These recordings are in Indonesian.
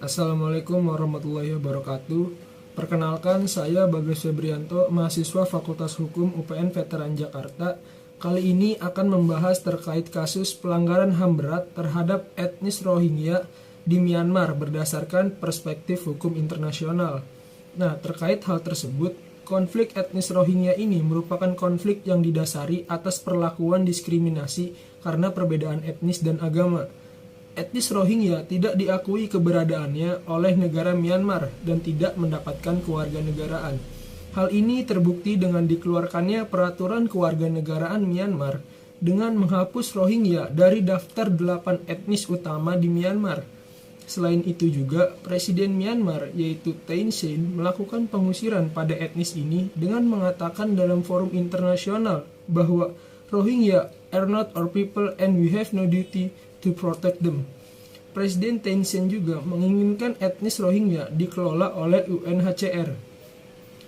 Assalamualaikum warahmatullahi wabarakatuh. Perkenalkan, saya Bagas Febrianto, mahasiswa Fakultas Hukum UPN Veteran Jakarta. Kali ini akan membahas terkait kasus pelanggaran HAM berat terhadap etnis Rohingya di Myanmar berdasarkan perspektif hukum internasional. Nah, terkait hal tersebut, konflik etnis Rohingya ini merupakan konflik yang didasari atas perlakuan diskriminasi karena perbedaan etnis dan agama. Etnis Rohingya tidak diakui keberadaannya oleh negara Myanmar dan tidak mendapatkan kewarganegaraan. Hal ini terbukti dengan dikeluarkannya peraturan kewarganegaraan Myanmar dengan menghapus Rohingya dari daftar 8 etnis utama di Myanmar. Selain itu juga, Presiden Myanmar yaitu Thein Sein melakukan pengusiran pada etnis ini dengan mengatakan dalam forum internasional bahwa Rohingya are not our people and we have no duty to protect them. Presiden Thein Sein juga menginginkan etnis Rohingya dikelola oleh UNHCR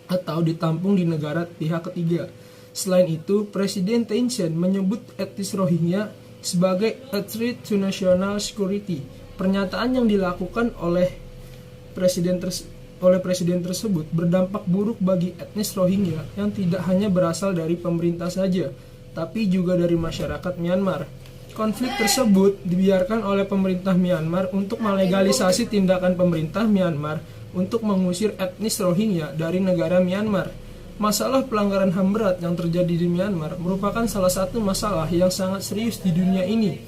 atau ditampung di negara pihak ketiga. Selain itu, Presiden Thein Sein menyebut etnis Rohingya sebagai a threat to national security. Pernyataan yang dilakukan oleh presiden tersebut berdampak buruk bagi etnis Rohingya yang tidak hanya berasal dari pemerintah saja, tapi juga dari masyarakat Myanmar. Konflik tersebut dibiarkan oleh pemerintah Myanmar untuk melegalisasi tindakan pemerintah Myanmar untuk mengusir etnis Rohingya dari negara Myanmar. Masalah pelanggaran HAM berat yang terjadi di Myanmar merupakan salah satu masalah yang sangat serius di dunia ini,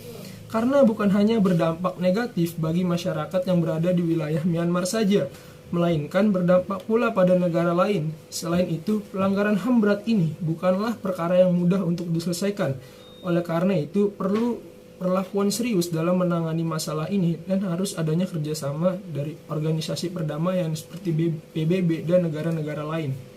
karena bukan hanya berdampak negatif bagi masyarakat yang berada di wilayah Myanmar saja, melainkan berdampak pula pada negara lain. Selain itu, pelanggaran HAM berat ini bukanlah perkara yang mudah untuk diselesaikan. Oleh karena itu, perlu perlakuan serius dalam menangani masalah ini dan harus adanya kerjasama dari organisasi perdamaian seperti PBB dan negara-negara lain.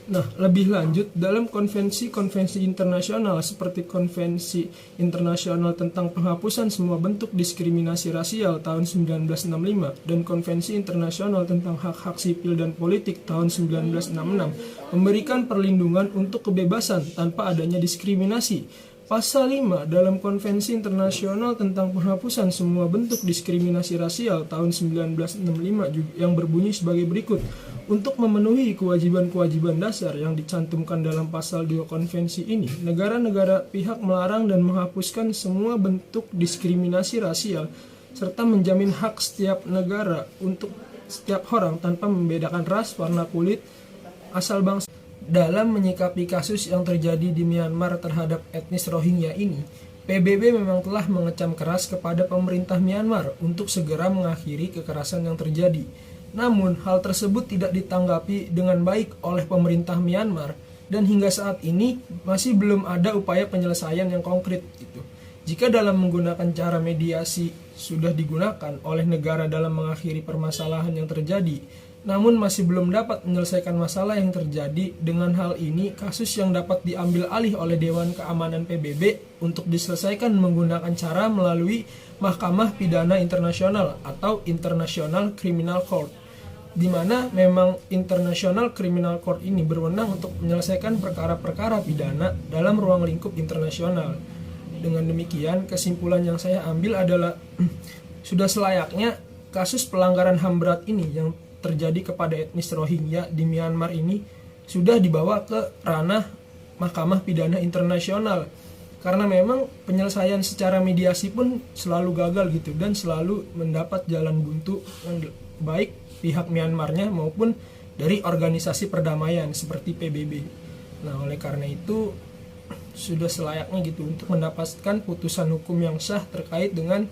Nah, lebih lanjut, dalam konvensi-konvensi internasional seperti Konvensi Internasional tentang Penghapusan Semua Bentuk Diskriminasi Rasial tahun 1965 dan Konvensi Internasional tentang Hak-Hak Sipil dan Politik tahun 1966 memberikan perlindungan untuk kebebasan tanpa adanya diskriminasi. Pasal 5 dalam Konvensi Internasional tentang Penghapusan Semua Bentuk Diskriminasi Rasial tahun 1965 yang berbunyi sebagai berikut. Untuk memenuhi kewajiban-kewajiban dasar yang dicantumkan dalam pasal 2 konvensi ini, negara-negara pihak melarang dan menghapuskan semua bentuk diskriminasi rasial serta menjamin hak setiap negara untuk setiap orang tanpa membedakan ras, warna kulit, asal bangsa. Dalam menyikapi kasus yang terjadi di Myanmar terhadap etnis Rohingya ini, PBB memang telah mengecam keras kepada pemerintah Myanmar untuk segera mengakhiri kekerasan yang terjadi. Namun, hal tersebut tidak ditanggapi dengan baik oleh pemerintah Myanmar dan hingga saat ini masih belum ada upaya penyelesaian yang konkret gitu. Jika dalam menggunakan cara mediasi sudah digunakan oleh negara dalam mengakhiri permasalahan yang terjadi, namun masih belum dapat menyelesaikan masalah yang terjadi. Dengan hal ini, kasus yang dapat diambil alih oleh Dewan Keamanan PBB untuk diselesaikan menggunakan cara melalui Mahkamah Pidana Internasional atau International Criminal Court, di mana memang International Criminal Court ini berwenang untuk menyelesaikan perkara-perkara pidana dalam ruang lingkup internasional. Dengan demikian, kesimpulan yang saya ambil adalah sudah selayaknya kasus pelanggaran HAM berat ini yang terjadi kepada etnis Rohingya di Myanmar ini sudah dibawa ke ranah Mahkamah Pidana Internasional, karena memang penyelesaian secara mediasi pun selalu gagal gitu dan selalu mendapat jalan buntu yang baik pihak Myanmarnya maupun dari organisasi perdamaian seperti PBB. Nah, oleh karena itu sudah selayaknya gitu untuk mendapatkan putusan hukum yang sah terkait dengan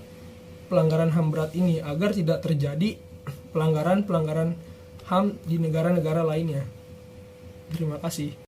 pelanggaran HAM berat ini agar tidak terjadi pelanggaran HAM di negara-negara lainnya. Terima kasih.